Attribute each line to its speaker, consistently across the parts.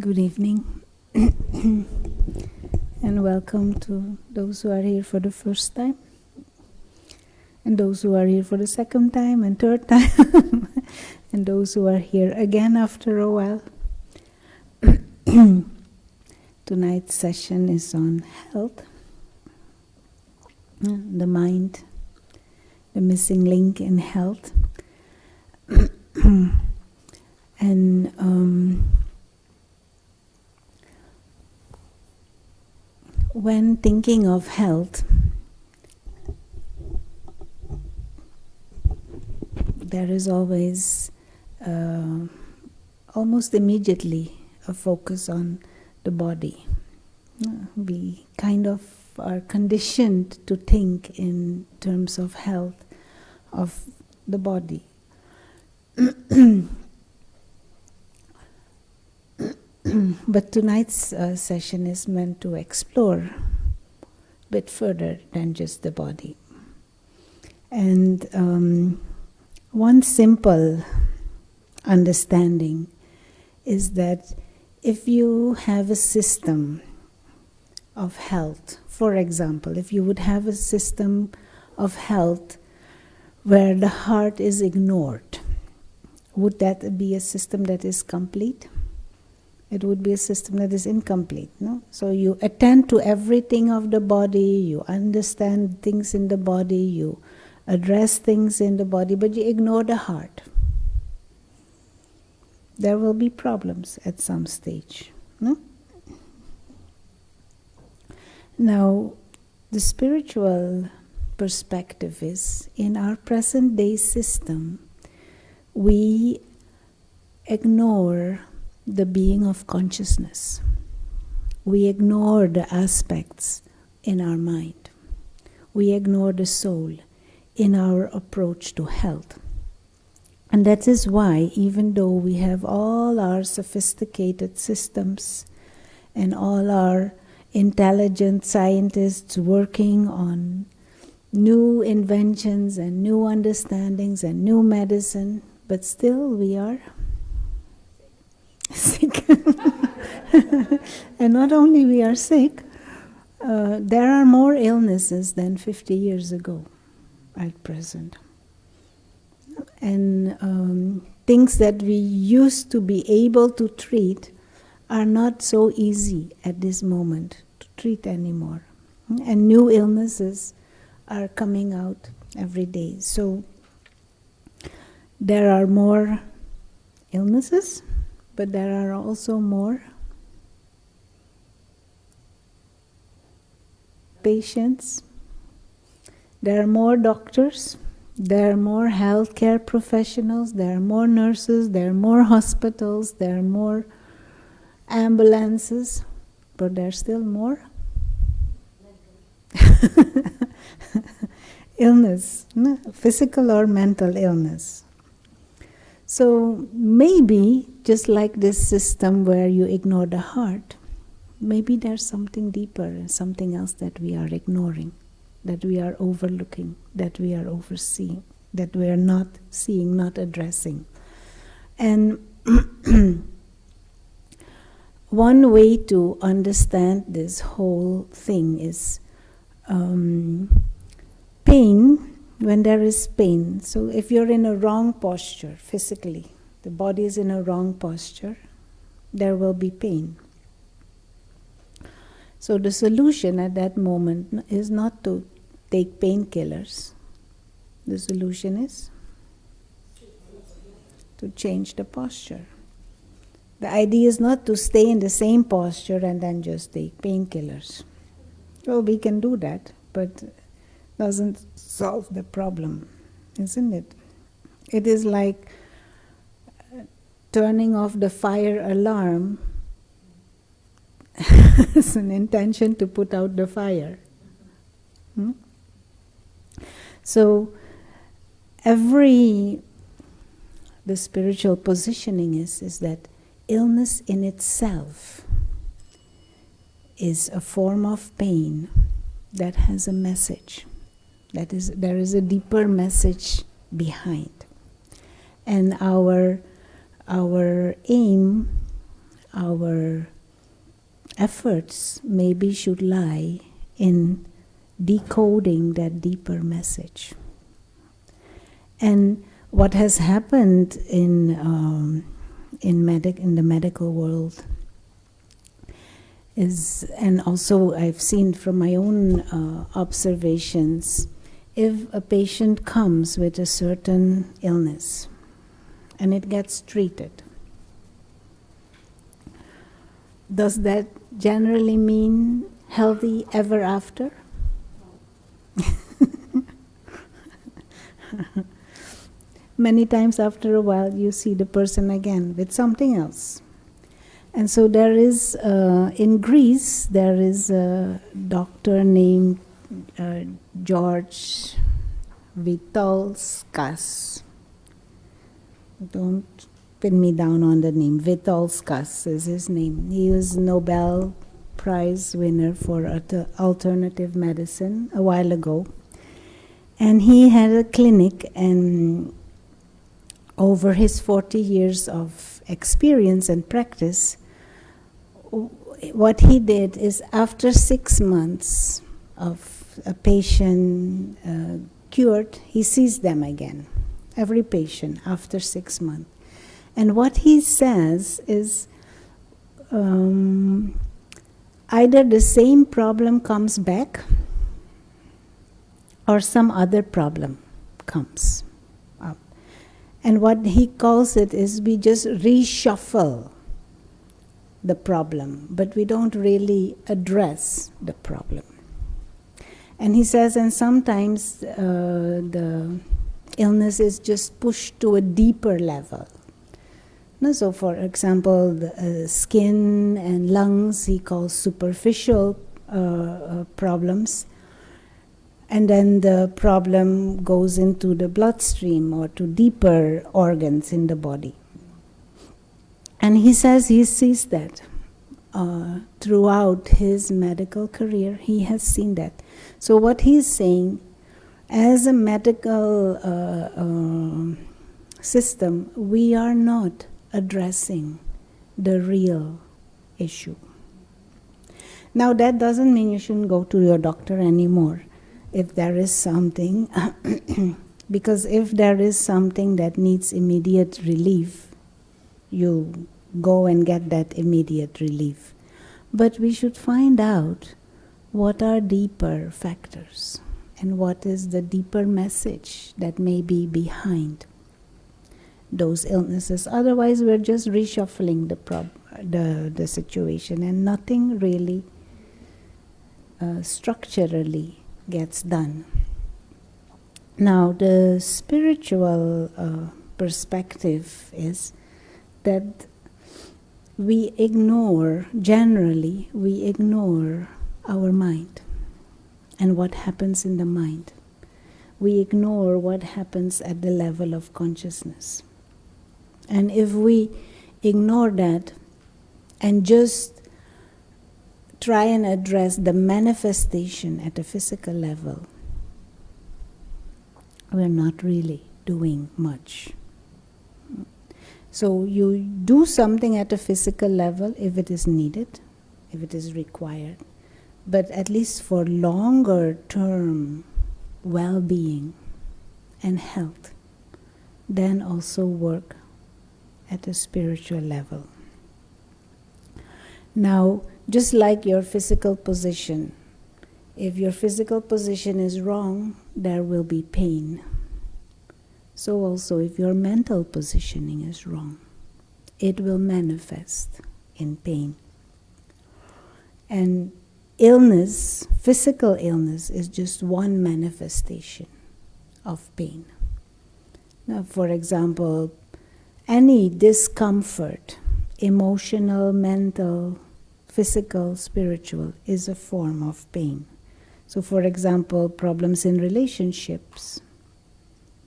Speaker 1: Good evening and welcome to those who are here for the first time and those who are here for the second time and third time and those who are here again after a while. Tonight's session is on health, the mind, the missing link in health. And when thinking of health, there is always almost immediately a focus on the body. We kind of are conditioned to think in terms of health of the body. But tonight's session is meant to explore a bit further than just the body. And one simple understanding is that if you have a system of health, for example, if you would have a system of health where the heart is ignored, would that be a system that is complete? It would be a system that is incomplete, no? So you attend to everything of the body, you understand things in the body, you address things in the body, but you ignore the heart. There will be problems at some stage, no? Now, the spiritual perspective is, in our present day system, we ignore the being of consciousness. We ignore the aspects in our mind. We ignore the soul in our approach to health. And that is why, even though we have all our sophisticated systems and all our intelligent scientists working on new inventions and new understandings and new medicine, but still we are sick. And not only we are sick, there are more illnesses than 50 years ago at present. And things that we used to be able to treat are not so easy at this moment to treat anymore. And new illnesses are coming out every day. So there are more illnesses, but there are also more patients, there are more doctors, there are more healthcare professionals, there are more nurses, there are more hospitals, there are more ambulances, but there are still more illness, no? Physical or mental illness. So maybe, just like this system where you ignore the heart, maybe there's something deeper and something else that we are ignoring, that we are overlooking, that we are overseeing, that we are not seeing, not addressing. And one way to understand this whole thing is pain. When there is pain, so if you're in a wrong posture physically, the body is in a wrong posture, there will be pain. So the solution at that moment is not to take painkillers. The solution is to change the posture. The idea is not to stay in the same posture and then just take painkillers. Well, we can do that, but doesn't solve the problem, isn't it? It is like turning off the fire alarm as an intention to put out the fire. So the spiritual positioning is that illness in itself is a form of pain that has a message. There is a deeper message behind. And our aim, our efforts maybe should lie in decoding that deeper message. And what has happened in the medical world is, and also I've seen from my own observations, if a patient comes with a certain illness and it gets treated, does that generally mean healthy ever after? Many times after a while you see the person again with something else. And so there is, in Greece, there is a doctor named George Vitolskas. Don't pin me down on the name. Vitolskas is his name. He was Nobel Prize winner for alternative medicine a while ago. And he had a clinic, and over his 40 years of experience and practice, what he did is after 6 months of a patient cured, he sees them again, every patient after 6 months. And what he says is either the same problem comes back or some other problem comes up. And what he calls it is we just reshuffle the problem, but we don't really address the problem. And he says, and sometimes the illness is just pushed to a deeper level. So for example, the skin and lungs he calls superficial problems. And then the problem goes into the bloodstream or to deeper organs in the body. And he says he sees that throughout his medical career, he has seen that. So what he's saying, as a medical system, we are not addressing the real issue. Now that doesn't mean you shouldn't go to your doctor anymore if there is something, because if there is something that needs immediate relief, you go and get that immediate relief. But we should find out what are deeper factors and what is the deeper message that may be behind those illnesses. Otherwise, we're just reshuffling the situation, and nothing really structurally gets done. Now, the spiritual perspective is that generally we ignore our mind and what happens in the mind. We ignore what happens at the level of consciousness. And if we ignore that and just try and address the manifestation at a physical level, we're not really doing much. So you do something at a physical level if it is needed, if it is required, but at least for longer term well-being and health, then also work at a spiritual level. Now, just like your physical position, if your physical position is wrong, there will be pain. So also if your mental positioning is wrong, it will manifest in pain. And illness, physical illness, is just one manifestation of pain. Now, for example, any discomfort, emotional, mental, physical, spiritual, is a form of pain. So for example, problems in relationships,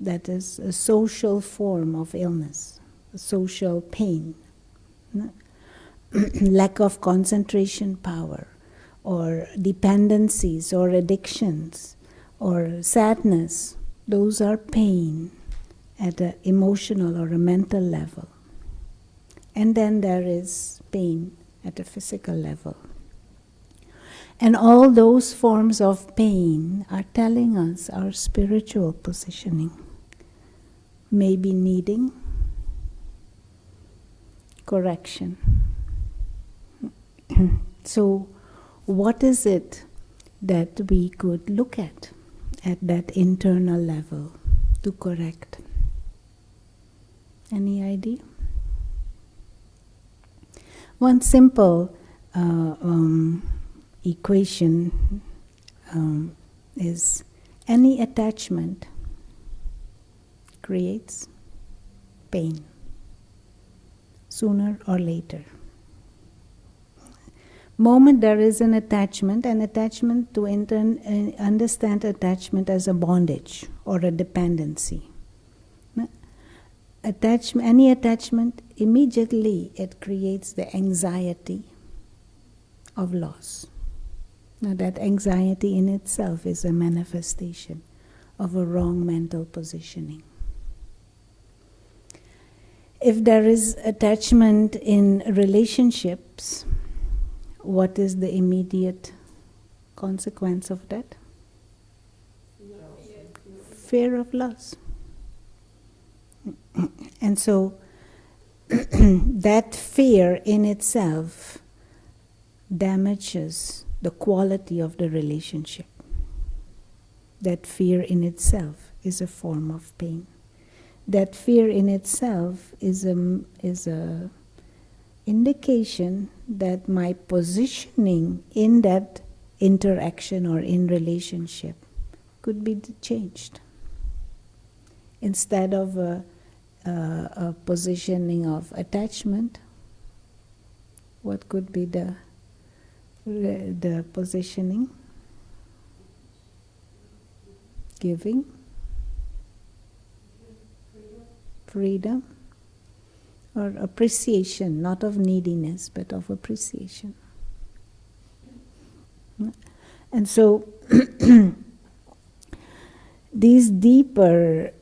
Speaker 1: that is a social form of illness, a social pain. Lack of concentration power, or dependencies, or addictions, or sadness, those are pain at an emotional or a mental level. And then there is pain at a physical level. And all those forms of pain are telling us our spiritual positioning, maybe needing correction. So, what is it that we could look at that internal level to correct? Any idea? One simple equation is any attachment creates pain sooner or later. Moment there is an attachment to understand attachment as a bondage or a dependency. Any attachment, immediately it creates the anxiety of loss. Now that anxiety in itself is a manifestation of a wrong mental positioning. If there is attachment in relationships, what is the immediate consequence of that? Fear of loss. And so that fear in itself damages the quality of the relationship. That fear in itself is a form of pain. That fear in itself is a indication that my positioning in that interaction or in relationship could be changed. Instead of a positioning of attachment, what could be the positioning? Giving, freedom, or appreciation, not of neediness, but of appreciation. And so these deeper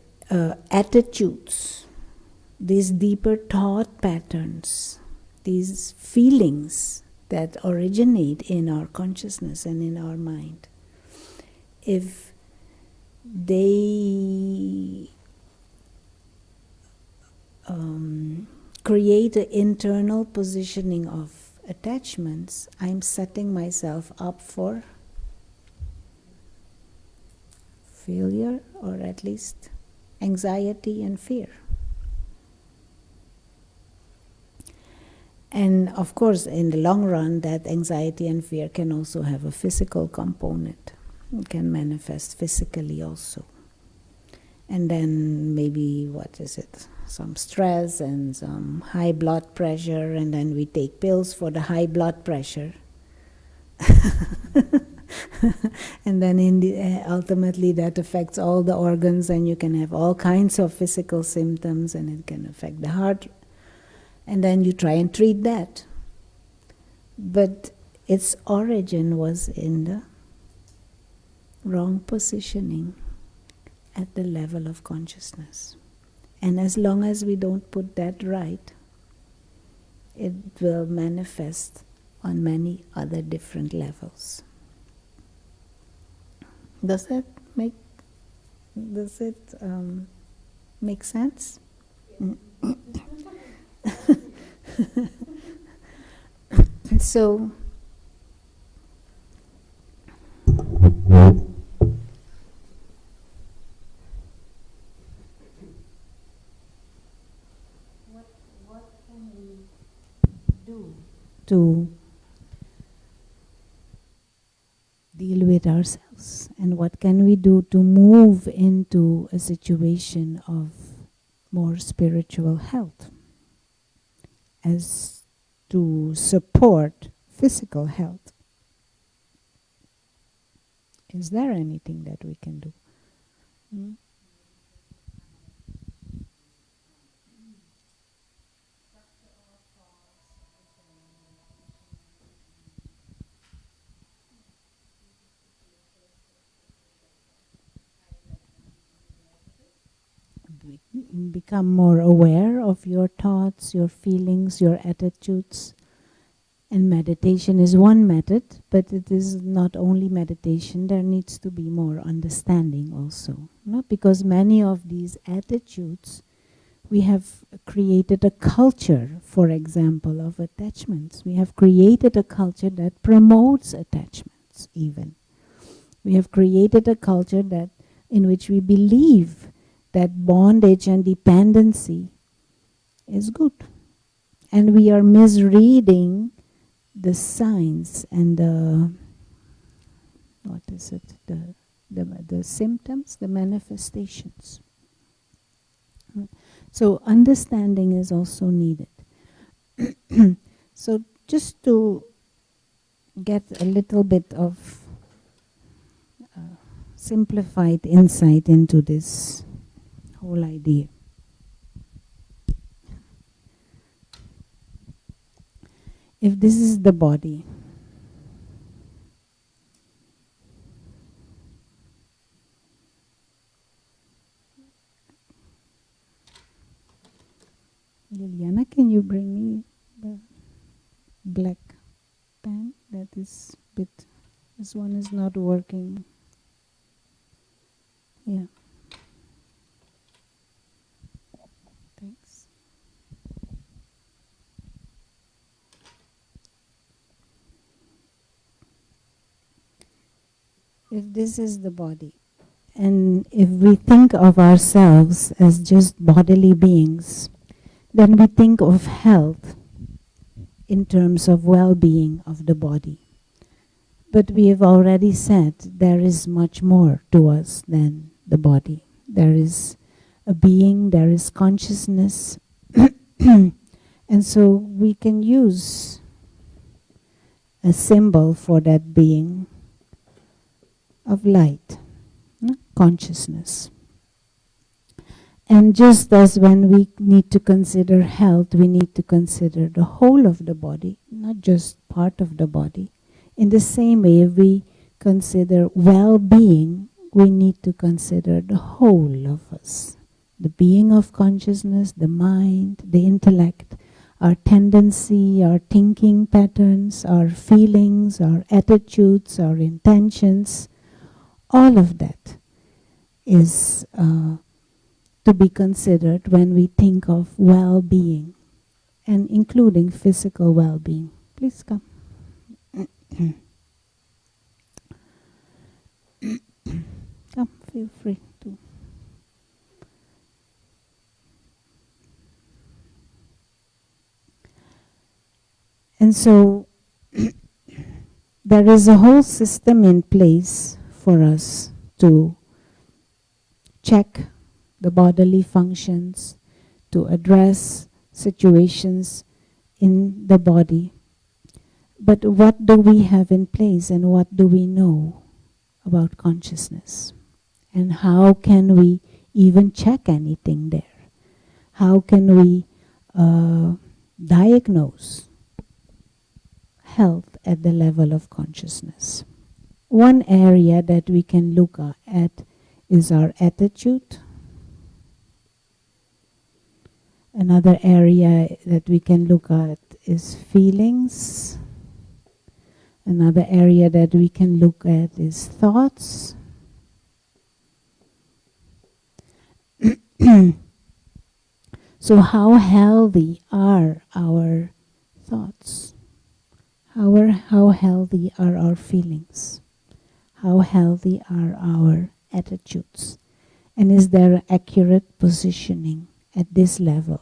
Speaker 1: attitudes, these deeper thought patterns, these feelings that originate in our consciousness and in our mind, if they create an internal positioning of attachments, I'm setting myself up for failure, or at least anxiety and fear. And of course, in the long run, that anxiety and fear can also have a physical component. It can manifest physically also. And then maybe, some stress and some high blood pressure, and then we take pills for the high blood pressure. And then ultimately that affects all the organs, and you can have all kinds of physical symptoms, and it can affect the heart. And then you try and treat that. But its origin was in the wrong positioning at the level of consciousness. And as long as we don't put that right, it will manifest on many other different levels. Does it make sense? So what can we do to deal with ourselves, and what can we do to move into a situation of more spiritual health, as to support physical health? Is there anything that we can do? become more aware of your thoughts, your feelings, your attitudes. And meditation is one method, but it is not only meditation. There needs to be more understanding also. No? Because many of these attitudes, we have created a culture, for example, of attachments. We have created a culture that promotes attachments even. We have created a culture that in which we believe that bondage and dependency is good. And we are misreading the signs and the symptoms, the manifestations. So understanding is also needed. So just to get a little bit of simplified insight into this whole idea. If this is the body, Liliana, can you bring me the black pen? That is bit, this one is not working. Yeah. Thanks. If this is the body, and if we think of ourselves as just bodily beings, then we think of health in terms of well-being of the body. But we have already said there is much more to us than the body. There is a being, there is consciousness, and so we can use a symbol for that being of light, consciousness. And just as when we need to consider health, we need to consider the whole of the body, not just part of the body. In the same way, if we consider well-being, we need to consider the whole of us. The being of consciousness, the mind, the intellect, our tendency, our thinking patterns, our feelings, our attitudes, our intentions, all of that is to be considered when we think of well-being, and including physical well-being. Please come. Come, feel free to. And so there is a whole system in place for us to check the bodily functions, to address situations in the body. But what do we have in place, and what do we know about consciousness? And how can we even check anything there? How can we diagnose health at the level of consciousness? One area that we can look at is our attitude. Another area that we can look at is feelings. Another area that we can look at is thoughts. So how healthy are our thoughts? How healthy are our feelings? How healthy are our attitudes? And is there accurate positioning at this level?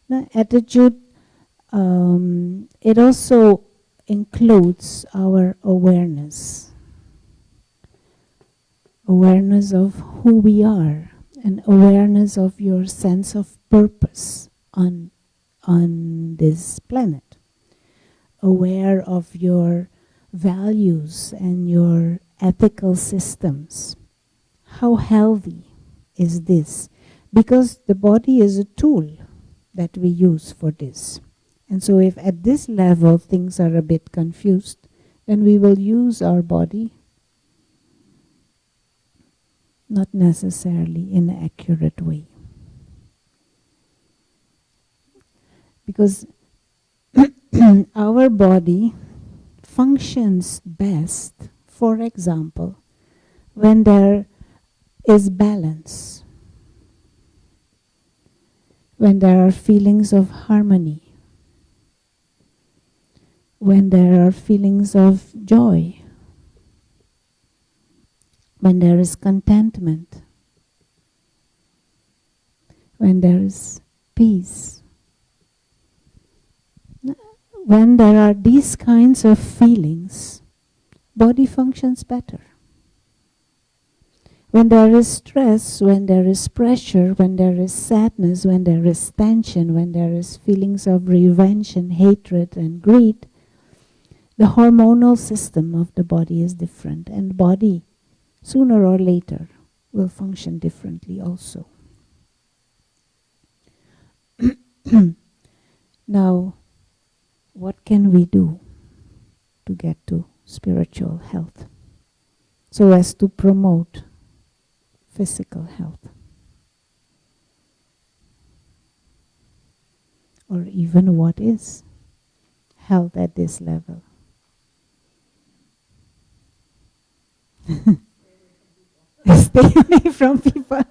Speaker 1: Now, attitude, it also includes our awareness. Awareness of who we are, and awareness of your sense of purpose on this planet. Aware of your values and your ethical systems. How healthy is this? Because the body is a tool that we use for this. And so if at this level things are a bit confused, then we will use our body not necessarily in an accurate way. Because our body functions best, for example, when there is balance, when there are feelings of harmony, when there are feelings of joy, when there is contentment, when there is peace. When there are these kinds of feelings, body functions better. When there is stress, when there is pressure, when there is sadness, when there is tension, when there is feelings of revenge and hatred and greed, the hormonal system of the body is different, and body, sooner or later, will function differently also. Now, what can we do to get to spiritual health so as to promote physical health? Or even what is health at this level? Stay away from people.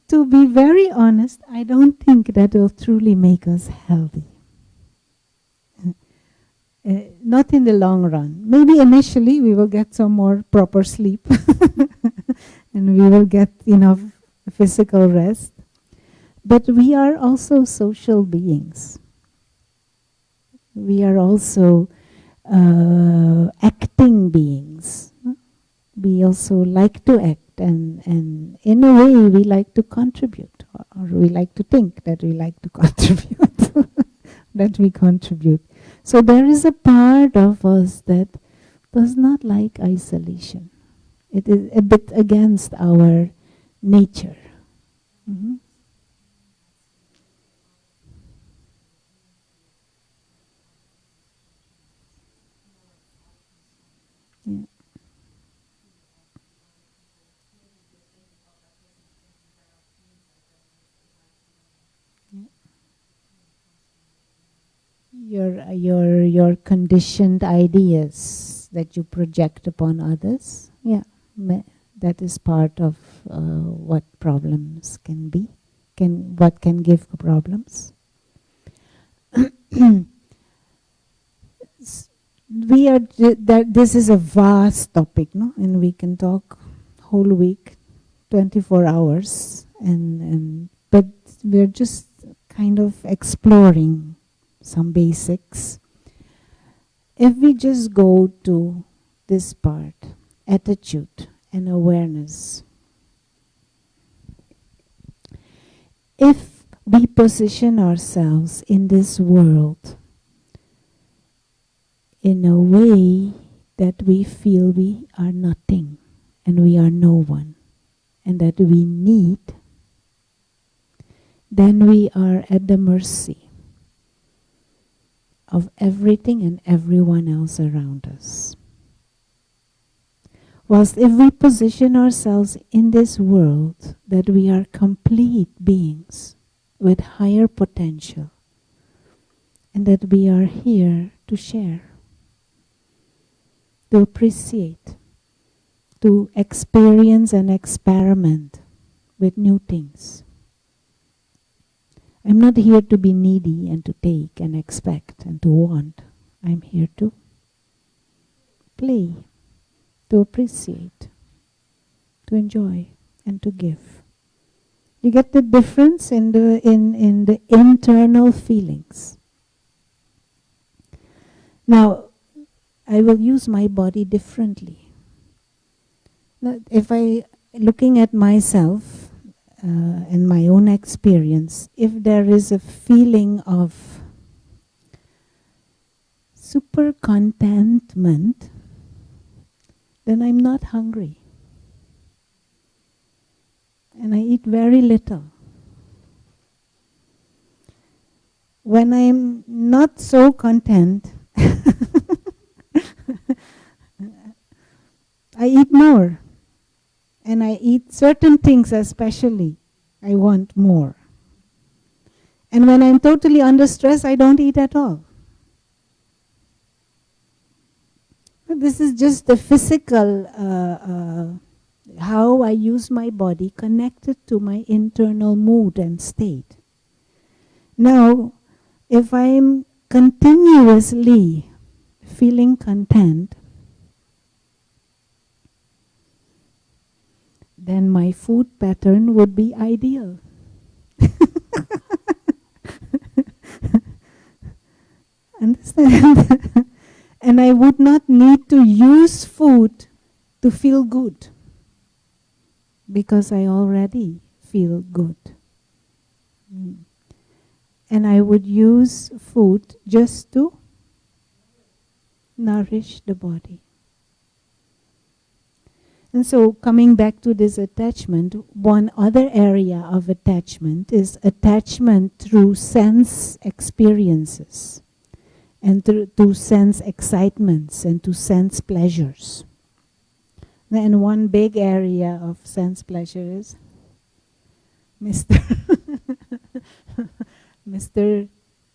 Speaker 1: To be very honest, I don't think that will truly make us healthy. Not in the long run. Maybe initially we will get some more proper sleep and we will get enough physical rest. But we are also social beings. We are also acting beings. We also like to act, and in a way we like to contribute, or we like to think that we like to contribute, that we contribute. So there is a part of us that does not like isolation. It is a bit against our nature. Mm-hmm. Yeah. Your conditioned ideas that you project upon others, that is part of what problems can be, what can give problems. This is a vast topic, no? And we can talk whole week, 24 hours, but we're just kind of exploring some basics. If we just go to this part, attitude and awareness, if we position ourselves in this world in a way that we feel we are nothing and we are no one and that we need, then we are at the mercy of everything and everyone else around us. Whilst if we position ourselves in this world that we are complete beings with higher potential and that we are here to share, to appreciate, to experience and experiment with new things. I'm not here to be needy and to take and expect and to want. I'm here to play, to appreciate, to enjoy, and to give. You get the difference in the internal feelings. Now, I will use my body differently. Now, if I, looking at myself and my own experience, if there is a feeling of super contentment, then I'm not hungry. And I eat very little. When I'm not so content, I eat more. And I eat certain things especially. I want more. And when I'm totally under stress, I don't eat at all. But this is just the physical, how I use my body connected to my internal mood and state. Now, if I'm continuously feeling content, then my food pattern would be ideal. Understand? And I would not need to use food to feel good, because I already feel good. And I would use food just to nourish the body. And so, coming back to this attachment, one other area of attachment is attachment through sense experiences, and to sense excitements, and to sense pleasures. And one big area of sense pleasure is Mr. Mr.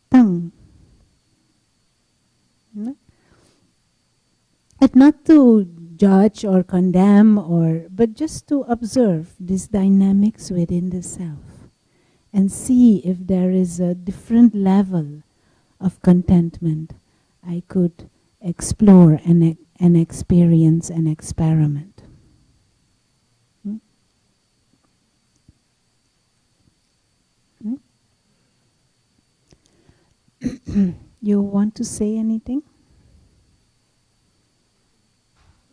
Speaker 1: Tongue. No? And not to judge or condemn, but just to observe these dynamics within the self and see if there is a different level of contentment I could explore and experience and experiment. You want to say anything?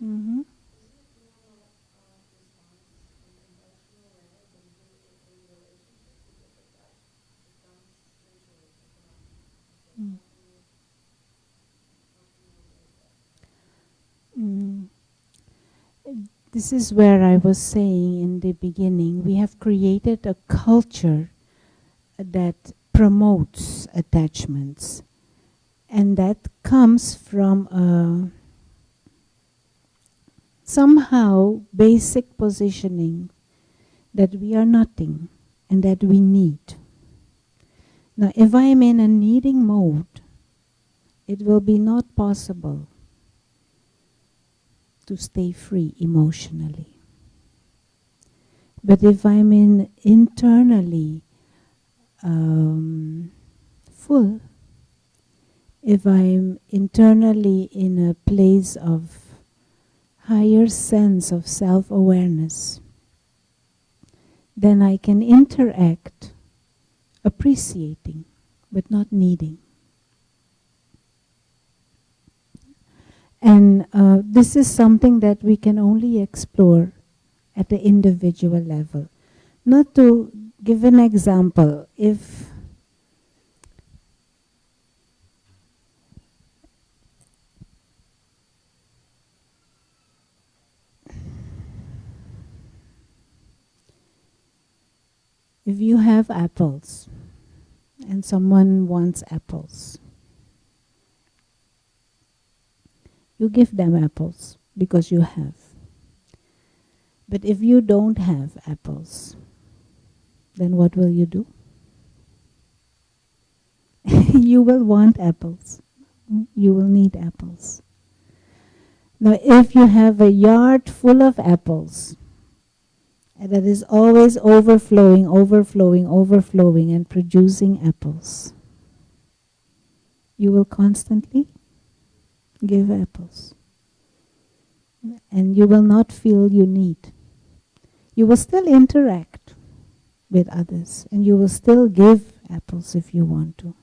Speaker 1: Mm-hmm. Mm. This is where I was saying in the beginning, we have created a culture that promotes attachments, and that comes from a somehow basic positioning that we are nothing and that we need. Now, if I am in a needing mode, it will be not possible to stay free emotionally. But if I'm internally full, if I'm internally in a place of higher sense of self-awareness, then I can interact appreciating, but not needing. And this is something that we can only explore at the individual level. Not to give an example, if you have apples and someone wants apples, you give them apples because you have. But if you don't have apples, then what will you do? You will want apples. You will need apples. Now, if you have a yard full of apples, and that is always overflowing, overflowing, overflowing, and producing apples, you will constantly give apples. And you will not feel you need. You will still interact with others, and you will still give apples if you want to.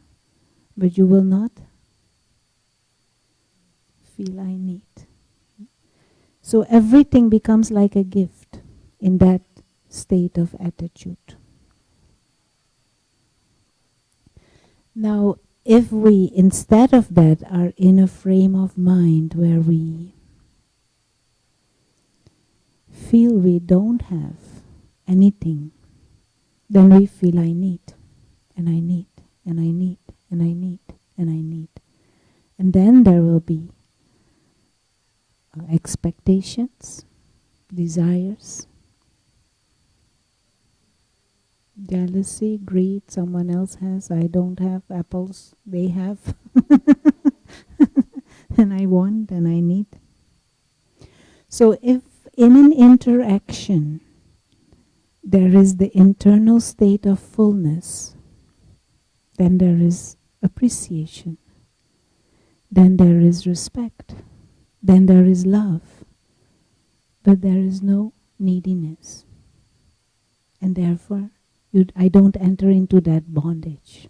Speaker 1: But you will not feel I need. So everything becomes like a gift in that state of attitude. Now, if we, instead of that, are in a frame of mind where we feel we don't have anything, then we feel I need, and I need, and I need, and I need, and I need. And then there will be expectations, desires, Jealousy, greed, someone else has, I don't have apples, they have. And I want and I need. So if in an interaction there is the internal state of fullness, then there is appreciation, then there is respect, then there is love, but there is no neediness. And therefore, I don't enter into that bondage.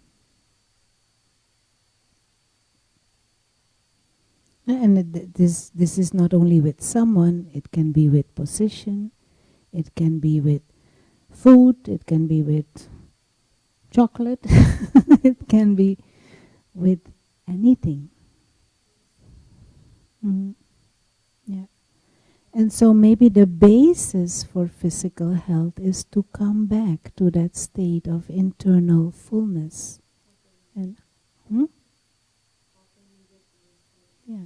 Speaker 1: And this is not only with someone, it can be with position, it can be with food, it can be with chocolate, it can be with anything. Yeah. And so maybe the basis for physical health is to come back to that state of internal fullness. And yeah.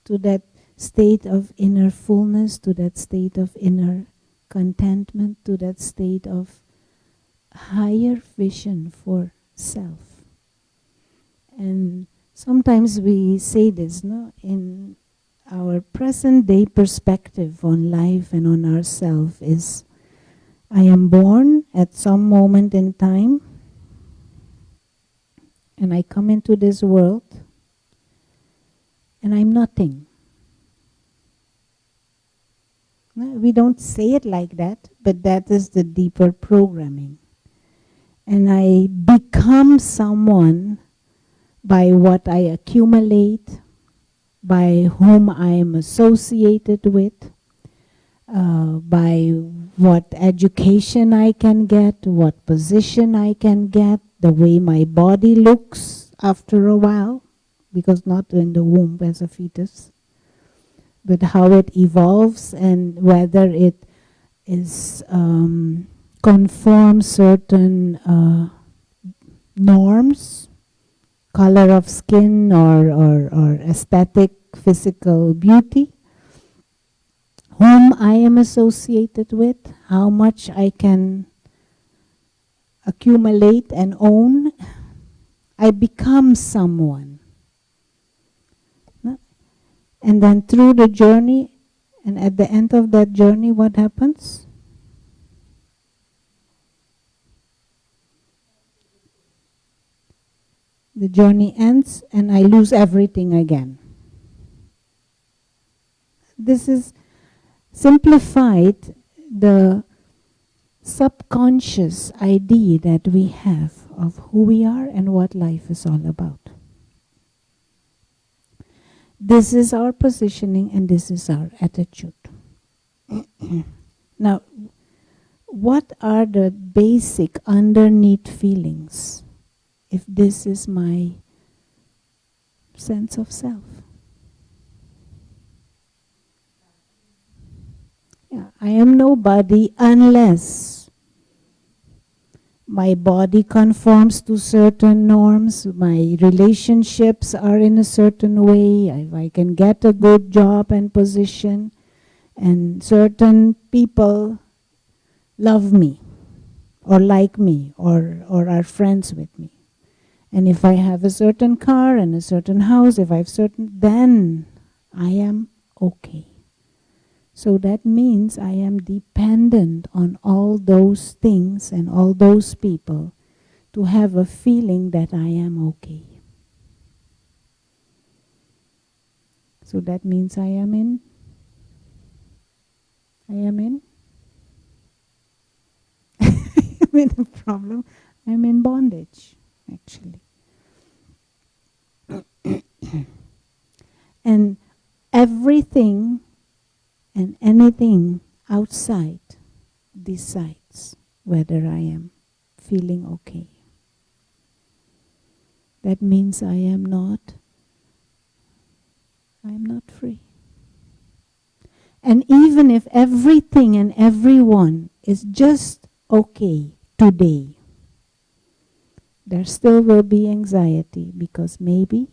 Speaker 1: To that state of inner fullness, to that state of inner contentment, to that state of higher vision for self. And sometimes we say this, no? In our present day perspective on life and on ourself is, I am born at some moment in time, and I come into this world, and I'm nothing. No, we don't say it like that, but that is the deeper programming. And I become someone by what I accumulate, by whom I am associated with, by what education I can get, what position I can get, the way my body looks after a while, because not in the womb as a fetus, but how it evolves and whether it is conforms certain norms, color of skin or aesthetic physical beauty, whom I am associated with, how much I can accumulate and own. I become someone. And then through the journey, and at the end of that journey, what happens? The journey ends and I lose everything again. This is simplified the subconscious idea that we have of who we are and what life is all about. This is our positioning and this is our attitude. Now, what are the basic underneath feelings if this is my sense of self? Yeah, I am nobody unless my body conforms to certain norms, my relationships are in a certain way, I can get a good job and position, and certain people love me, or like me, or are friends with me. And if I have a certain car and a certain house, if I have certain, then I am okay. So that means I am dependent on all those things and all those people to have a feeling that I am okay. So that means I am in a problem. I'm in bondage, actually. And everything and anything outside decides whether I am feeling okay. That means I am not free. And even if everything and everyone is just okay today, there still will be anxiety because maybe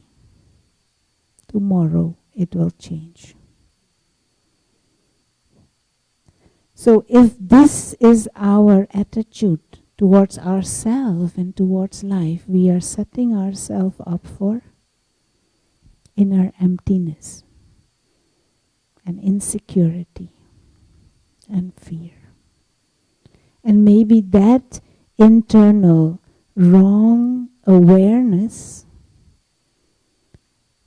Speaker 1: tomorrow it will change. So if this is our attitude towards ourselves and towards life, we are setting ourselves up for inner emptiness and insecurity and fear. And maybe that internal wrong awareness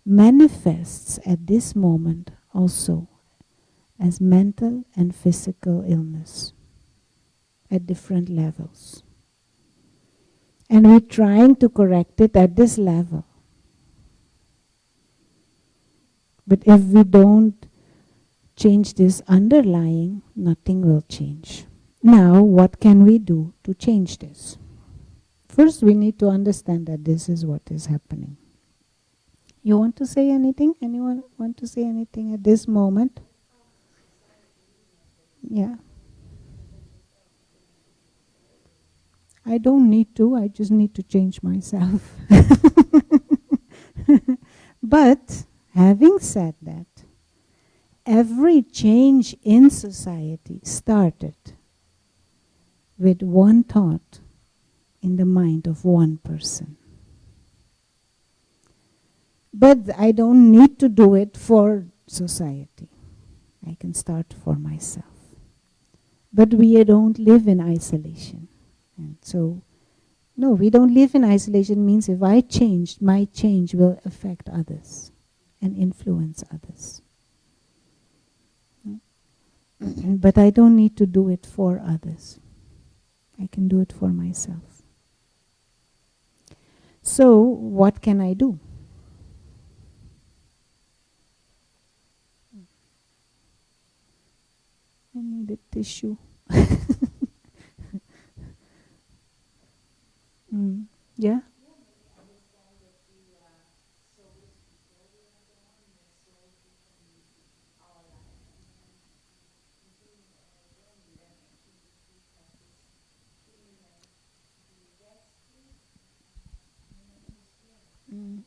Speaker 1: manifests at this moment also as mental and physical illness at different levels. And we're trying to correct it at this level. But if we don't change this underlying, nothing will change. Now, what can we do to change this? First, we need to understand that this is what is happening. You want to say anything? Anyone want to say anything at this moment? Yeah. I don't need to, I just need to change myself. But, having said that, every change in society started with one thought in the mind of one person. But I don't need to do it for society. I can start for myself. But we don't live in isolation. And so, no, we don't live in isolation means if I change, my change will affect others and influence others. But I don't need to do it for others. I can do it for myself. So, what can I do? I need a tissue. Yeah? Mm.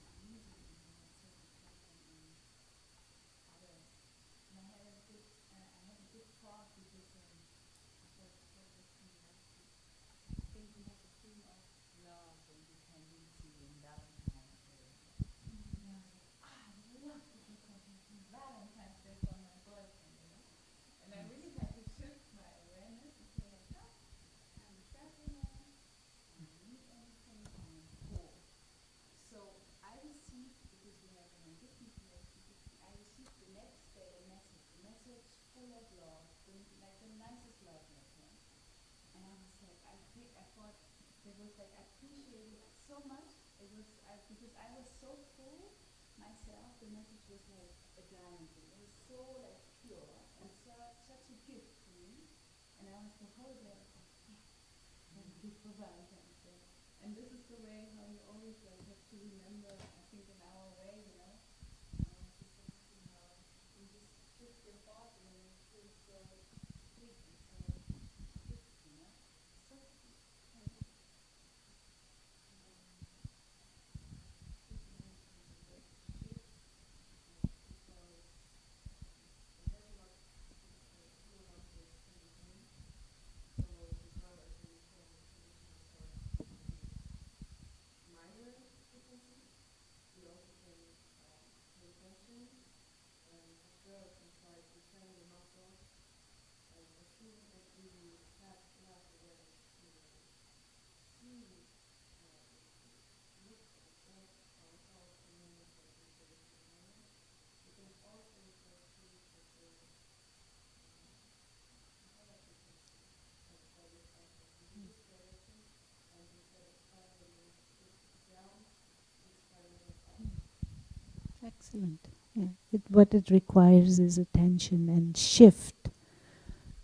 Speaker 1: Excellent. Yeah. What it requires is attention and shift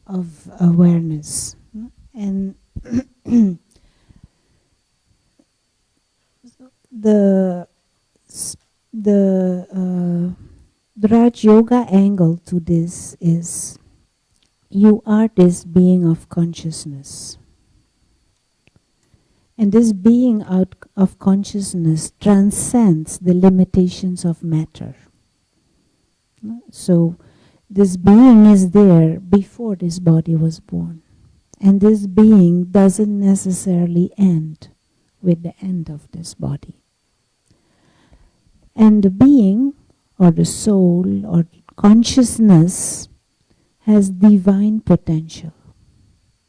Speaker 1: of awareness. And the the Raj Yoga angle to this is you are this being of consciousness. And this being out of consciousness transcends the limitations of matter. So This being is there before this body was born. And this being doesn't necessarily end with the end of this body. And the being, or the soul, or consciousness, has divine potential.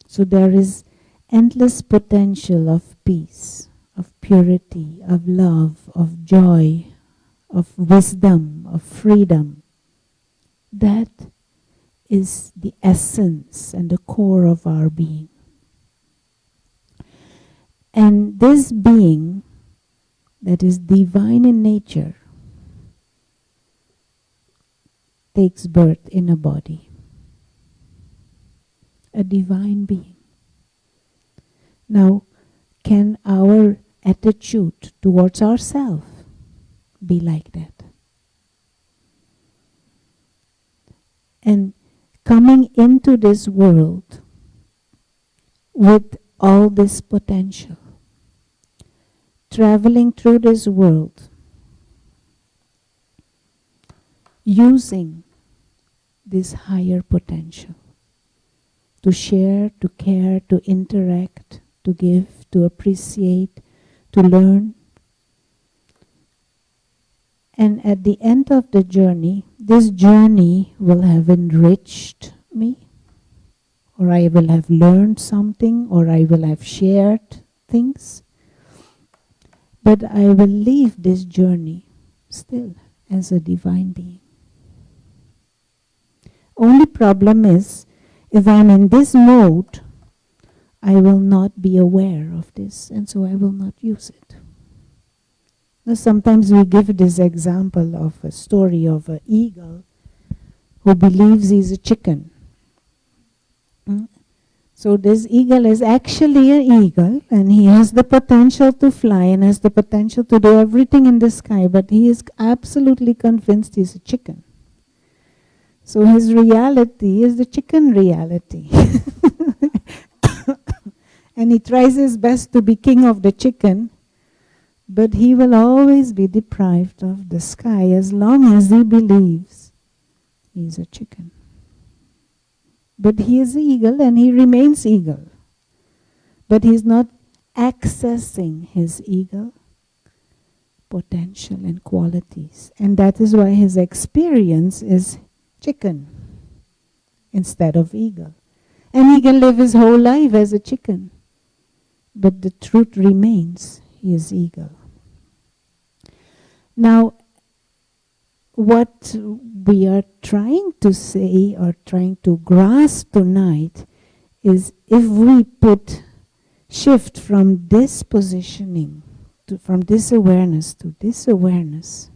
Speaker 1: So there is endless potential of peace, of purity, of love, of joy, of wisdom, of freedom. That is the essence and the core of our being. And this being that is divine in nature takes birth in a body. A divine being. Now, can our attitude towards ourselves be like that? And coming into this world with all this potential, traveling through this world, using this higher potential to share, to care, to interact, to give, to appreciate, to learn. And at the end of the journey, this journey will have enriched me, or I will have learned something, or I will have shared things. But I will leave this journey still as a divine being. Only problem is, if I'm in this mode, I will not be aware of this, and so I will not use it. Now, sometimes we give this example of a story of an eagle who believes he's a chicken. So this eagle is actually an eagle, and he has the potential to fly and has the potential to do everything in the sky, but he is absolutely convinced he's a chicken. So his reality is the chicken reality. And he tries his best to be king of the chicken, but he will always be deprived of the sky as long as he believes he's a chicken. But he is eagle and he remains eagle. But he's not accessing his eagle potential and qualities. And that is why his experience is chicken instead of eagle. And he can live his whole life as a chicken. But the truth remains, he is eagle. Now, what we are trying to say or trying to grasp tonight is, if we shift from this positioning, from this awareness to this awareness,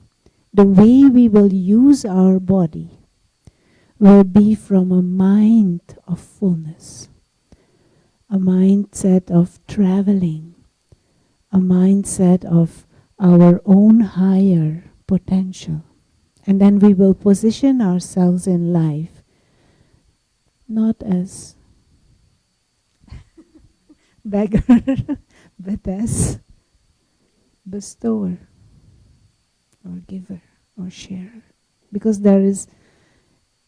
Speaker 1: the way we will use our body will be from a mind of fullness, a mindset of traveling, a mindset of our own higher potential. And then we will position ourselves in life not as beggar, but as bestower, or giver, or sharer. Because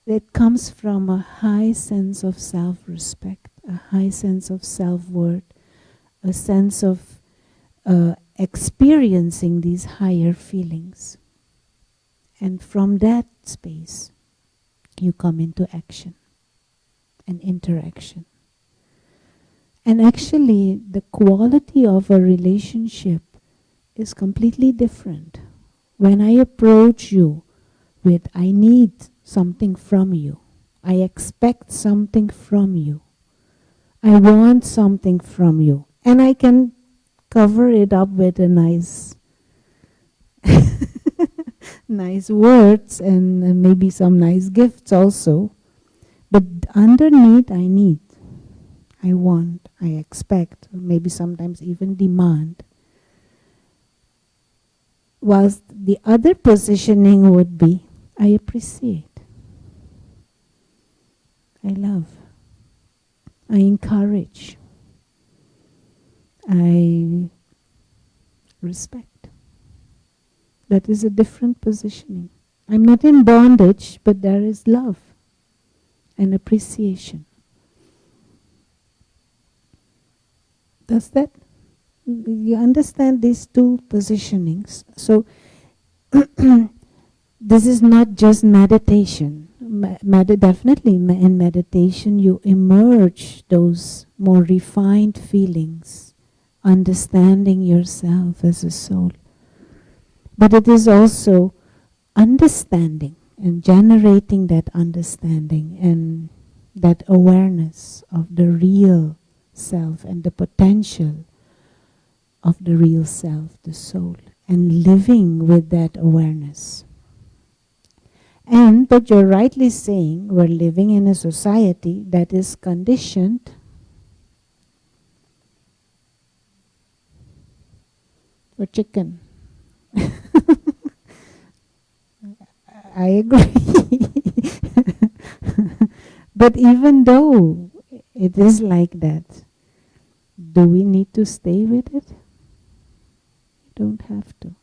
Speaker 1: it comes from a high sense of self-respect, a high sense of self-worth, a sense of experiencing these higher feelings. And from that space, you come into action and interaction. And actually, the quality of a relationship is completely different. When I approach you with, I need something from you, I expect something from you, I want something from you, and I can cover it up with a nice nice words and maybe some nice gifts also. But underneath, I need, I want, I expect, maybe sometimes even demand. Whilst the other positioning would be, I appreciate, I love, I encourage, I respect. That is a different positioning. I'm not in bondage, but there is love. and appreciation. Does that, you understand these two positionings? So this is not just meditation. Definitely in meditation you emerge those more refined feelings, understanding yourself as a soul. But it is also understanding and generating that understanding and that awareness of the real self and the potential of the real self, the soul, and living with that awareness. And, but you're rightly saying, we're living in a society that is conditioned for chicken. I agree. But even though it is like that, do we need to stay with it? You don't have to.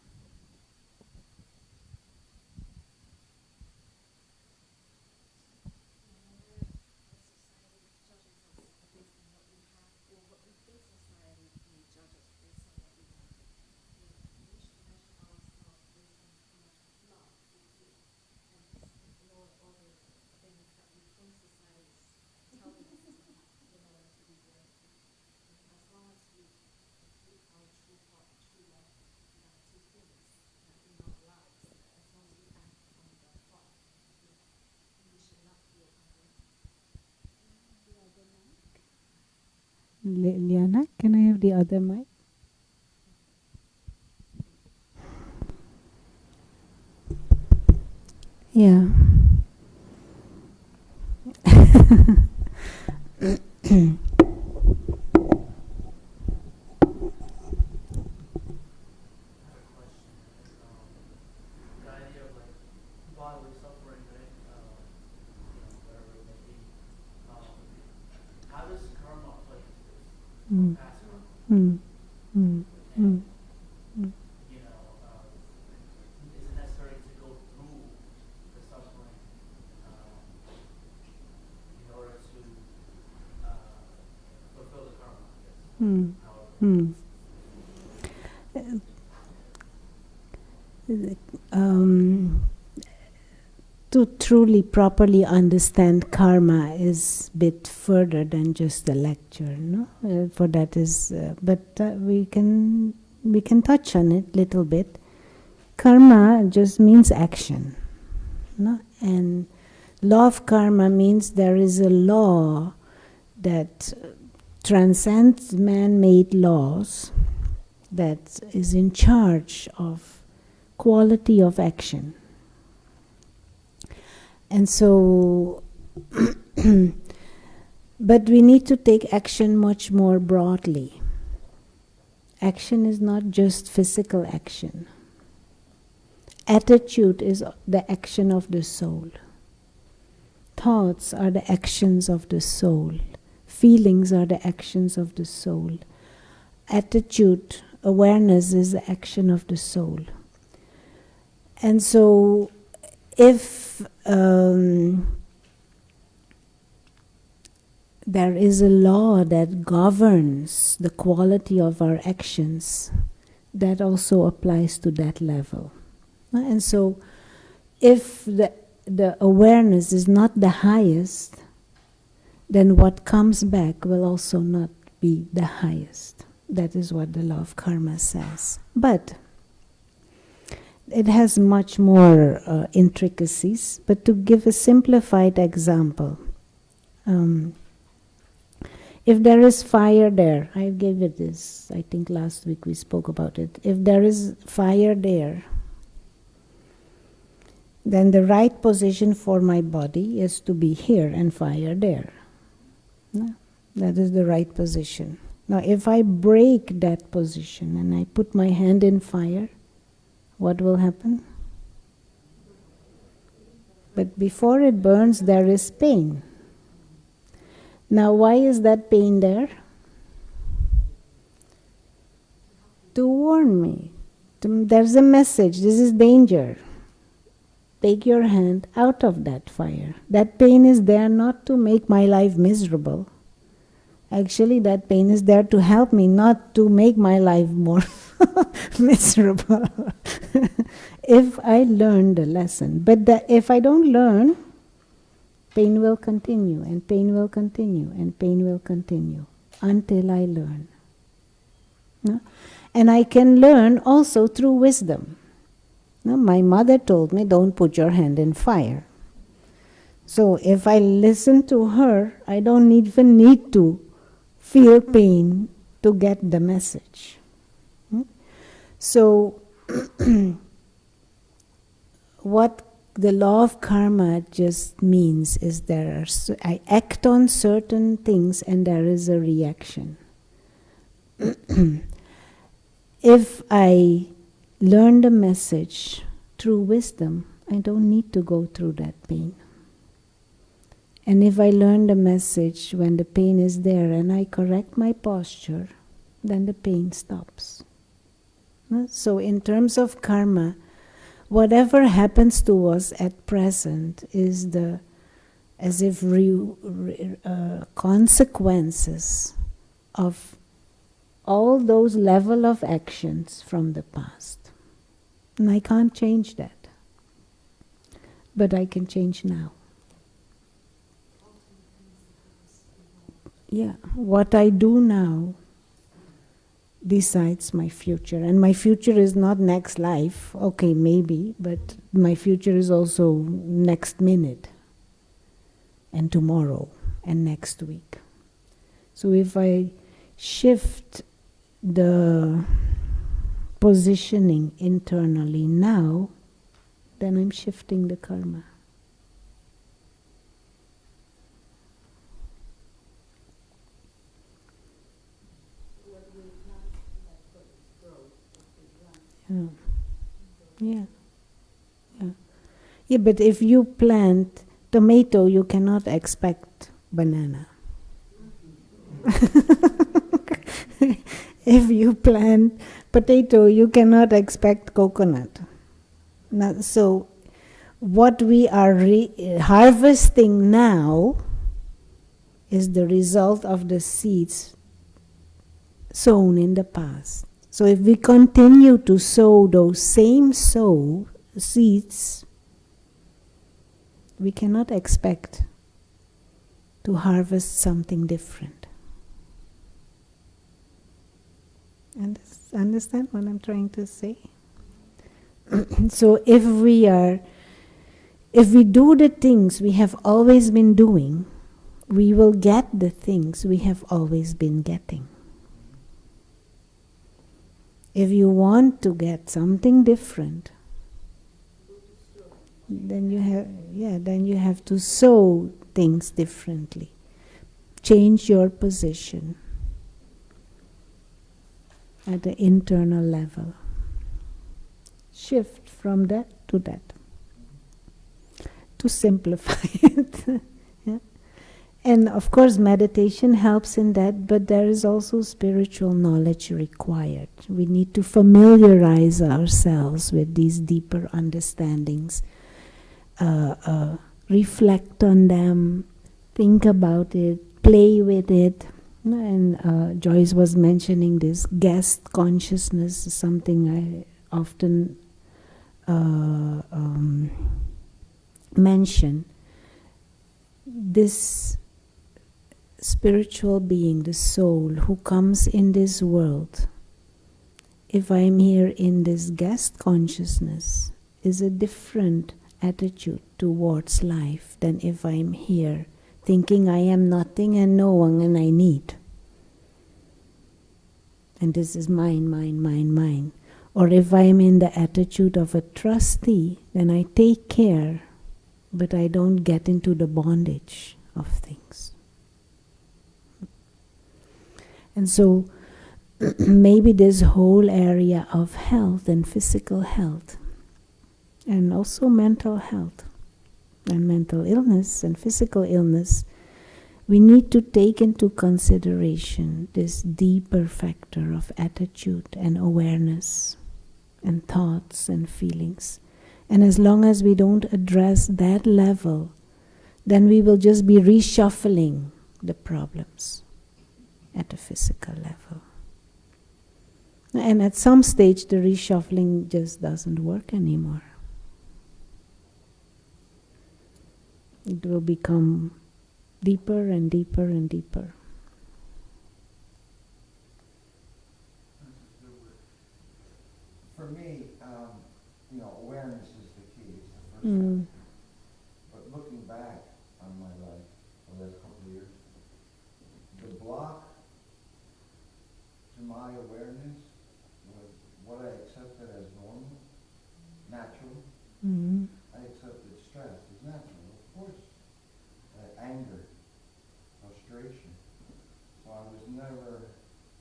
Speaker 1: Liana, can I have the other mic? Yeah. Mm. Mm. Mm. Mm. Mm. Mm. Mm. To truly properly understand karma is a bit further than just a lecture, no? For that is, but we can touch on it a little bit. Karma just means action, no? And law of karma means there is a law that transcends man-made laws, that is in charge of quality of action. And so, but we need to take action much more broadly. Action is not just physical action. Attitude is the action of the soul. Thoughts are the actions of the soul. Feelings are the actions of the soul. Attitude, awareness is the action of the soul. And so, if there is a law that governs the quality of our actions, that also applies to that level. And so, if the awareness is not the highest, then what comes back will also not be the highest. That is what the law of karma says. But it has much more intricacies. But to give a simplified example, if there is fire there, I gave it this, I think last week we spoke about it. If there is fire there, then the right position for my body is to be here and fire there. No? That is the right position. Now, if I break that position and I put my hand in fire, what will happen? But before it burns, there is pain. Now, why is that pain there? To warn me. There's a message. This is danger. take your hand out of that fire. That pain is there not to make my life miserable. Actually, that pain is there to help me, not to make my life more miserable. If I learn the lesson. But if I don't learn, pain will continue, and pain will continue, and pain will continue until I learn. No? And I can learn also through wisdom. No? My mother told me, don't put your hand in fire. So if I listen to her, I don't even need to feel pain to get the message. So what the law of karma just means is I act on certain things and there is a reaction. If I learn the message through wisdom, I don't need to go through that pain. And if I learn the message when the pain is there and I correct my posture, then the pain stops. So in terms of karma, whatever happens to us at present is as if consequences of all those level of actions from the past. And I can't change that. But I can change now. Yeah, what I do now decides my future. And my future is not next life, okay, maybe, but my future is also next minute, and tomorrow, and next week. So if I shift the positioning internally now, then I'm shifting the karma. Yeah. Yeah, but if you plant tomato, you cannot expect banana. If you plant potato, you cannot expect coconut. So what we are harvesting now is the result of the seeds sown in the past. So if we continue to sow those same seeds, we cannot expect to harvest something different. Understand what I'm trying to say? So if we do the things we have always been doing, we will get the things we have always been getting. If you want to get something different, then you have to sow things differently. Change your position at the internal level. Shift from that to that. To simplify it. Yeah? And of course meditation helps in that, but there is also spiritual knowledge required. We need to familiarize ourselves with these deeper understandings, reflect on them, think about it, play with it. And Joyce was mentioning this guest consciousness is something I often mention. This spiritual being, the soul who comes in this world, if I'm here in this guest consciousness, is a different attitude towards life than if I'm here thinking I am nothing and no one and I need. And this is mine, mine, mine, mine. Or if I'm in the attitude of a trustee, then I take care, but I don't get into the bondage of things. And so maybe this whole area of health and physical health, and also mental health, and mental illness and physical illness, we need to take into consideration this deeper factor of attitude and awareness and thoughts and feelings. And as long as we don't address that level, then we will just be reshuffling the problems at a physical level. And at some stage, the reshuffling just doesn't work anymore. It will become deeper and deeper and deeper.
Speaker 2: For me, awareness is the key. It's the first step. But looking back on my life, the last couple of years, the block to my awareness was what I accepted as normal, natural. I accepted stress as natural, of course. Anger, frustration. So I was never,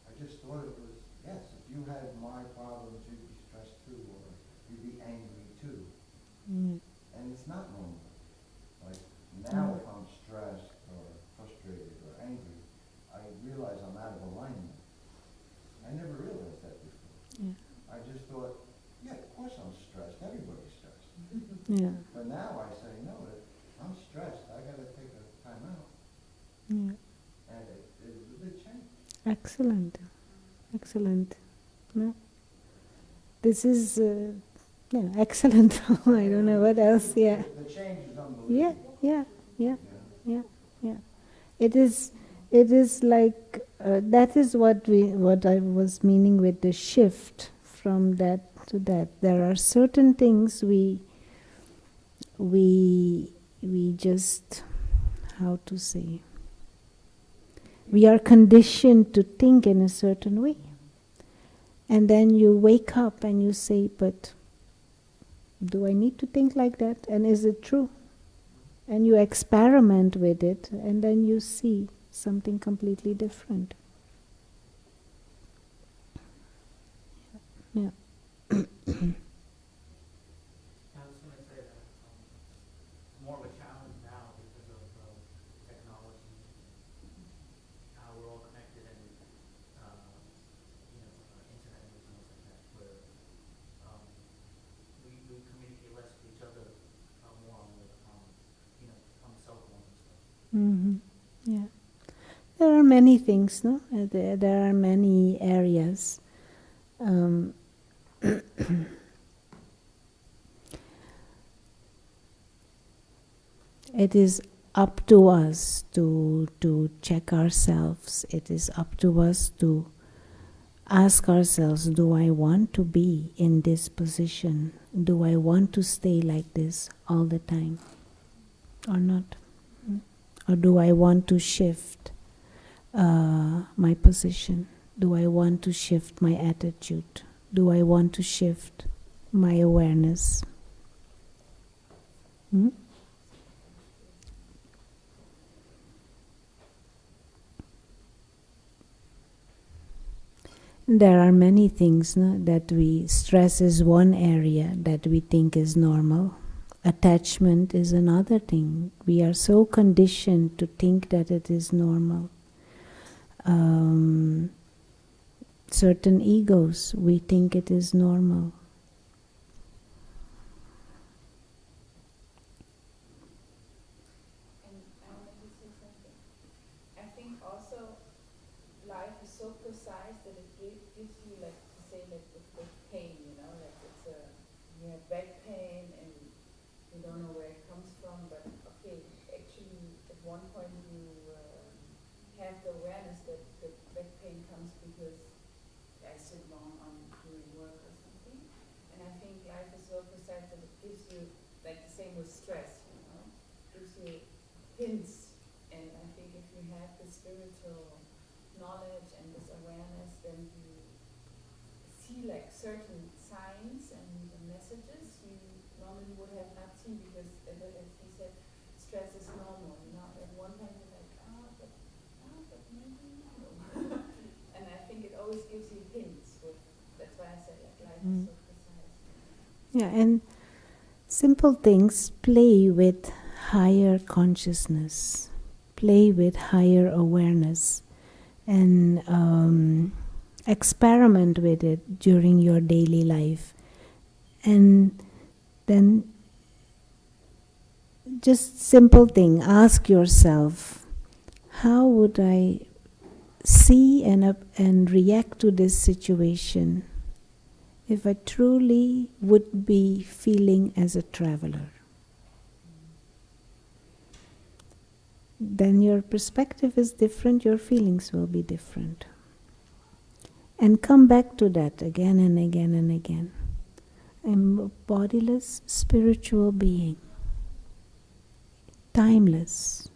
Speaker 2: I just thought it was, yes, if you had my problems, you'd be stressed too, or you'd be angry too. And it's not normal. Like now if I'm stressed or frustrated or angry, I realize I'm out of alignment. I never realized that before. I just thought, yeah, of course I'm stressed. Everybody's stressed. But now I say, no, I'm stressed. I got to take a time out. And it was a big change.
Speaker 1: Excellent. Excellent. No? This is excellent. I don't know what else.
Speaker 2: The change is unbelievable.
Speaker 1: Yeah. It is like that is what I was meaning with the shift from that to that. There are certain things we just, how to say, we are conditioned to think in a certain way. And then you wake up and you say, but do I need to think like that? And is it true? And you experiment with it, and then you see something completely different. Yeah.
Speaker 3: I was going to say that more of a challenge now because of technology, how we're all connected, and internet and things like that, where we communicate less with each other, more on the cell phone and stuff.
Speaker 1: Yeah. There are many things, no? There are many areas. It is up to us to check ourselves. It is up to us to ask ourselves, do I want to be in this position? Do I want to stay like this all the time or not? Or do I want to shift my position? Do I want to shift my attitude? Do I want to shift my awareness? There are many things, no, that stress is one area that we think is normal. Attachment is another thing. We are so conditioned to think that it is normal. Certain egos, we think it is normal.
Speaker 4: And I wanted to say something. I think also life is so precise that it gives you, like, to say, like, with pain, like it's you have back pain and you don't know where it comes from, but okay, actually at one point you have the awareness that the back pain comes because I sit long on doing work or something. And I think life is so precise that it gives you, like the same with stress, gives you hints. And I think if you have the spiritual knowledge and this awareness, then you see like certain signs and messages you normally would have not seen, because as he said, stress is normal. At one time you're like, but maybe no. And I think it always gives you hints. That's why I said like life is so precise.
Speaker 1: Yeah, and simple things, play with higher consciousness, play with higher awareness, and experiment with it during your daily life. And then just simple thing, ask yourself, how would I see and react to this situation if I truly would be feeling as a traveler? Then your perspective is different, your feelings will be different. And come back to that again and again and again. I'm a bodiless spiritual being, timeless,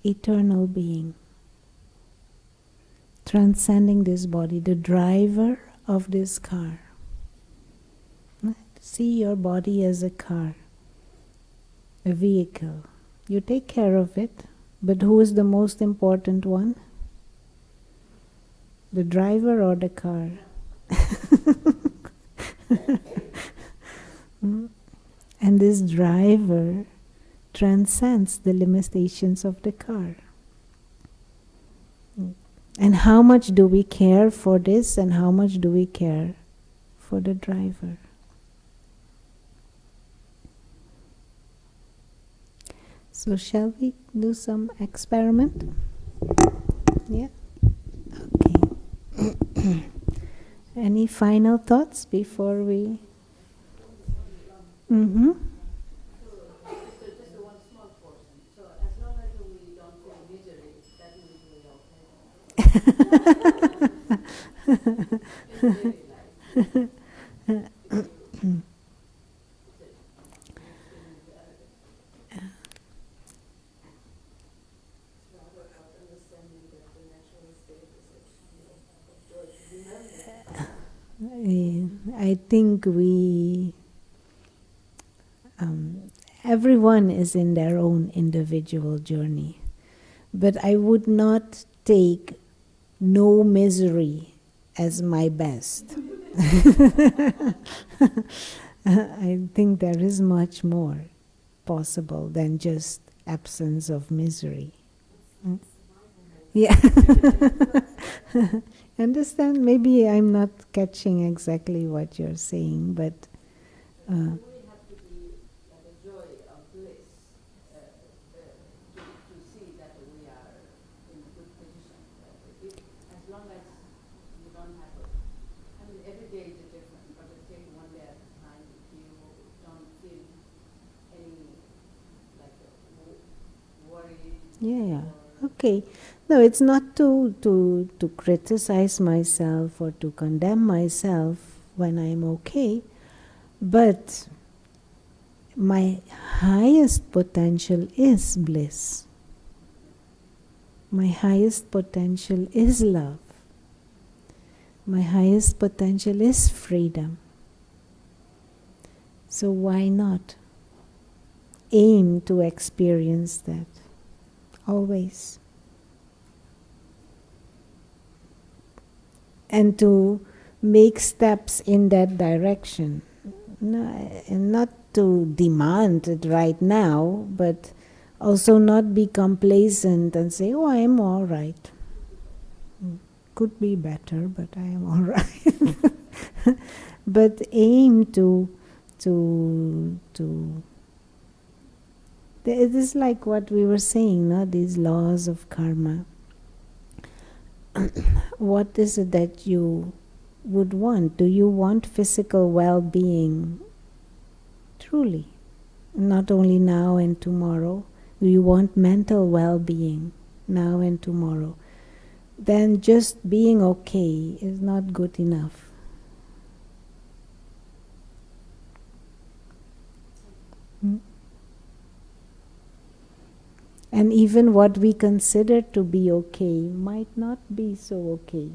Speaker 1: eternal being, transcending this body, the driver of this car. See your body as a car, a vehicle. You take care of it, but who is the most important one? The driver or the car? And this driver transcends the limitations of the car. And how much do we care for this, and how much do we care for the driver? So shall we do some experiment? Yeah? Okay. Any final thoughts before we... Mm-hmm.
Speaker 5: Just one small portion. So as long as we don't feel misery, that means we're okay.
Speaker 1: I think everyone is in their own individual journey, but I would not take no misery as my best. I think there is much more possible than just absence of misery. Yeah. Understand? Maybe I'm not catching exactly what you're saying, but...
Speaker 5: we have to be at the joy of bliss to see that we are in a good position. As long as you don't have every day is different, but take one day at a time. If you don't feel any worry.
Speaker 1: Yeah. Okay. No, it's not to criticize myself or to condemn myself when I'm okay, but my highest potential is bliss. My highest potential is love. My highest potential is freedom. So why not aim to experience that? Always. And to make steps in that direction. No, and not to demand it right now, but also not be complacent and say, oh, I am all right. Could be better, but I am all right. But aim to it is like what we were saying, no? These laws of karma. What is it that you would want? Do you want physical well-being truly? Not only now and tomorrow. Do you want mental well-being now and tomorrow? Then just being okay is not good enough. And even what we consider to be okay might not be so okay.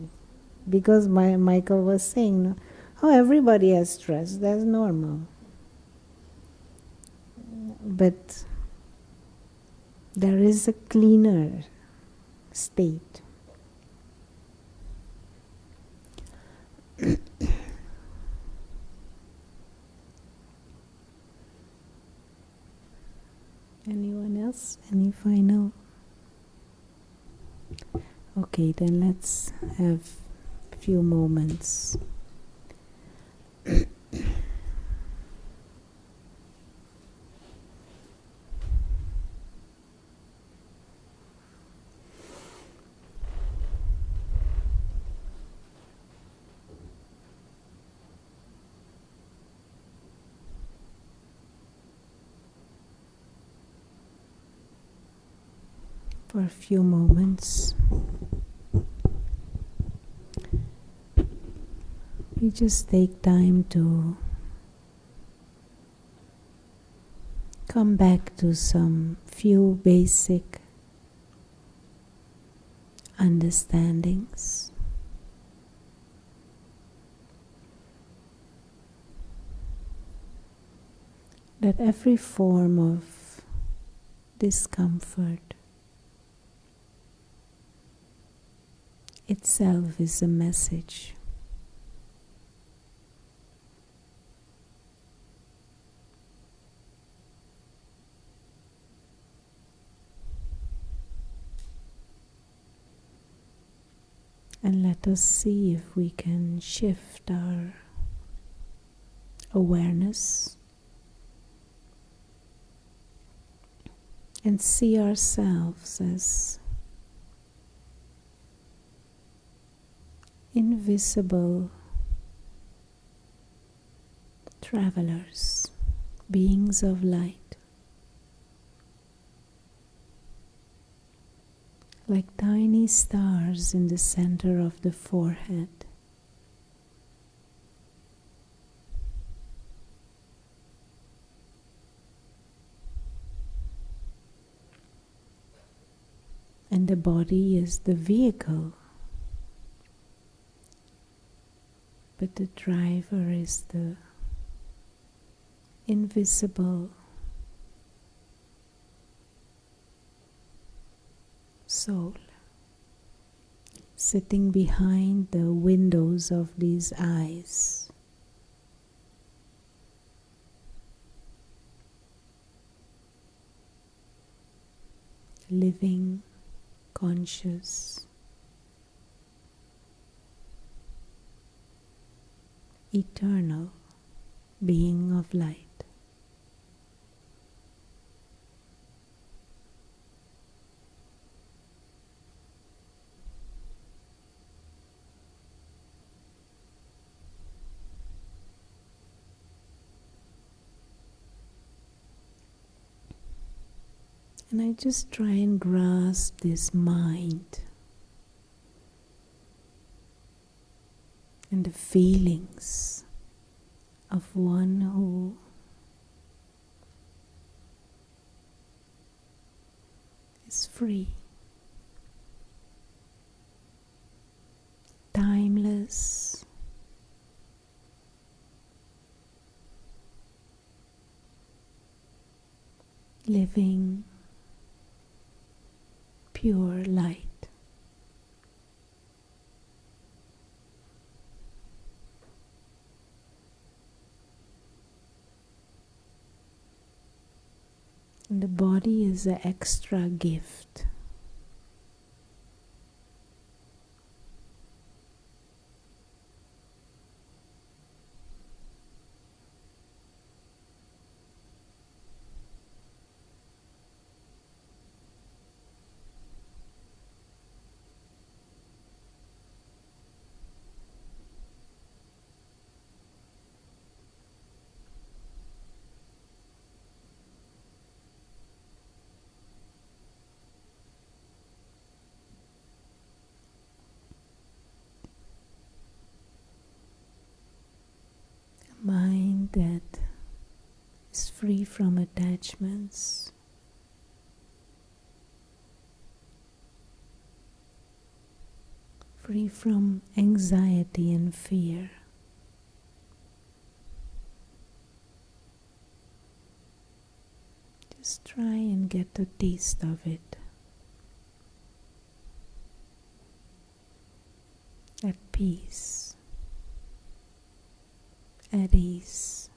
Speaker 1: Because Michael was saying, oh, everybody has stress, that's normal. But there is a cleaner state. Anyone else? Any final? Okay, then let's have a few moments. for a few moments. We just take time to come back to some few basic understandings. That every form of discomfort itself is a message. And let us see if we can shift our awareness and see ourselves as invisible travelers, beings of light. Like tiny stars in the center of the forehead. And the body is the vehicle, but the driver is the invisible soul, sitting behind the windows of these eyes. Living, conscious, eternal being of light. And I just try and grasp this mind and the feelings of one who is free, timeless, living pure light. And the body is an extra gift. Mind that is free from attachments, free from anxiety and fear. Just try and get a taste of it. At peace, at ease.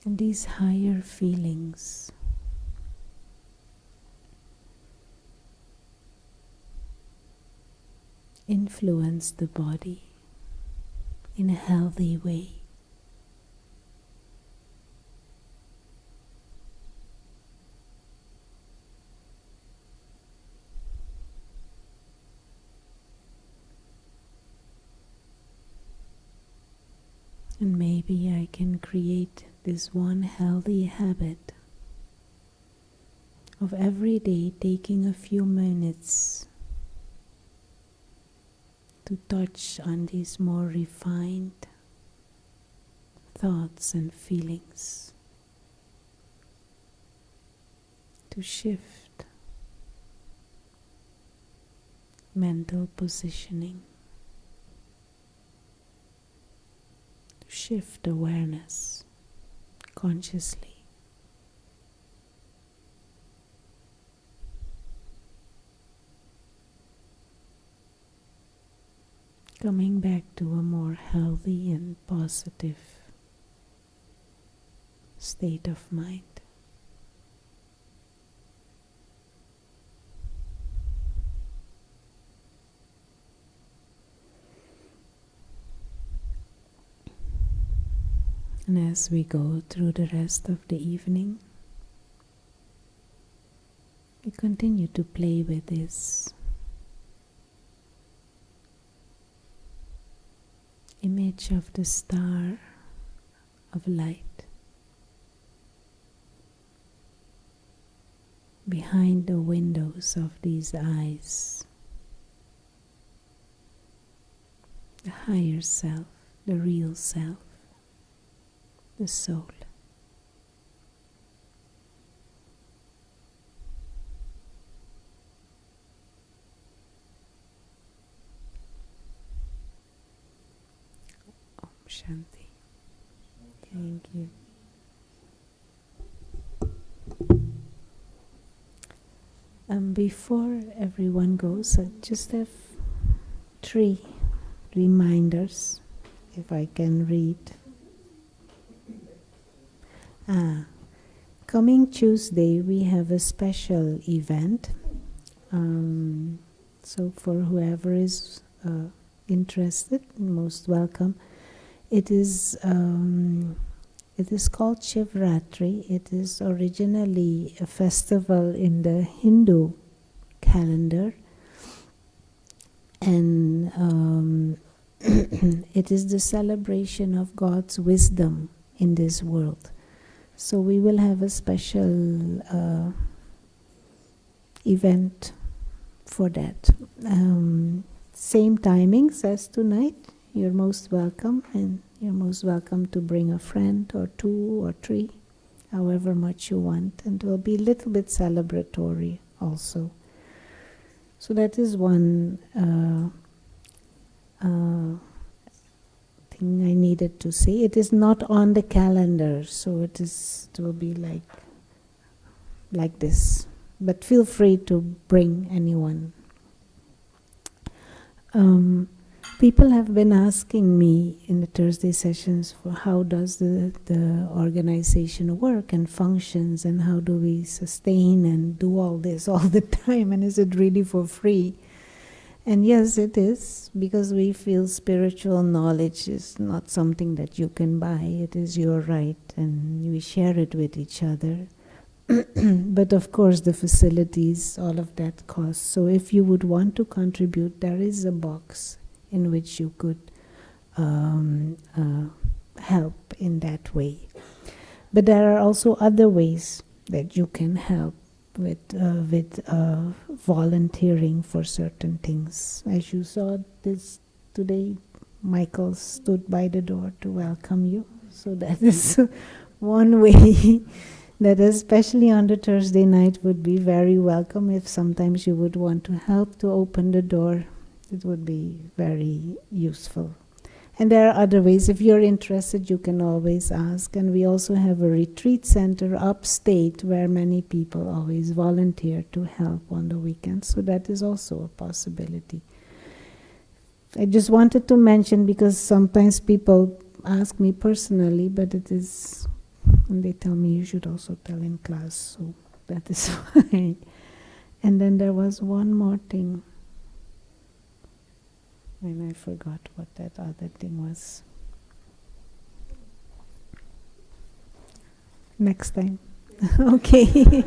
Speaker 1: And these higher feelings influence the body in a healthy way. And maybe I can create this one healthy habit of every day taking a few minutes to touch on these more refined thoughts and feelings, to shift mental positioning, to shift awareness consciously. Coming back to a more healthy and positive state of mind. And as we go through the rest of the evening, we continue to play with this image of the star of light behind the windows of these eyes, the higher self, the real self, the soul. Om Shanti. Thank you. Before everyone goes, I just have 3 reminders, if I can read. Coming Tuesday, we have a special event. So for whoever is interested, most welcome. It is called Shivratri. It is originally a festival in the Hindu calendar, and it is the celebration of God's wisdom in this world. So we will have a special event for that. Same timings as tonight. You're most welcome, and you're most welcome to bring a friend or 2 or 3, however much you want, and it will be a little bit celebratory also. So that is one thing I needed to say. It is not on the calendar, so it will be like this. But feel free to bring anyone. People have been asking me in the Thursday sessions for how does the organization work and functions, and how do we sustain and do all this all the time, and is it really for free? And yes, it is, because we feel spiritual knowledge is not something that you can buy. It is your right, and we share it with each other. But of course the facilities, all of that costs. So if you would want to contribute, there is a box in which you could help in that way. But there are also other ways that you can help with volunteering for certain things. As you saw this today, Michael stood by the door to welcome you. So that is one way that especially on the Thursday night would be very welcome. If sometimes you would want to help to open the door, it would be very useful. And there are other ways. If you're interested, you can always ask. And we also have a retreat center upstate where many people always volunteer to help on the weekends. So that is also a possibility. I just wanted to mention, because sometimes people ask me personally, but it is, and they tell me you should also tell in class, so that is why. And then there was one more thing, and I forgot what that other thing was. Next time. Okay.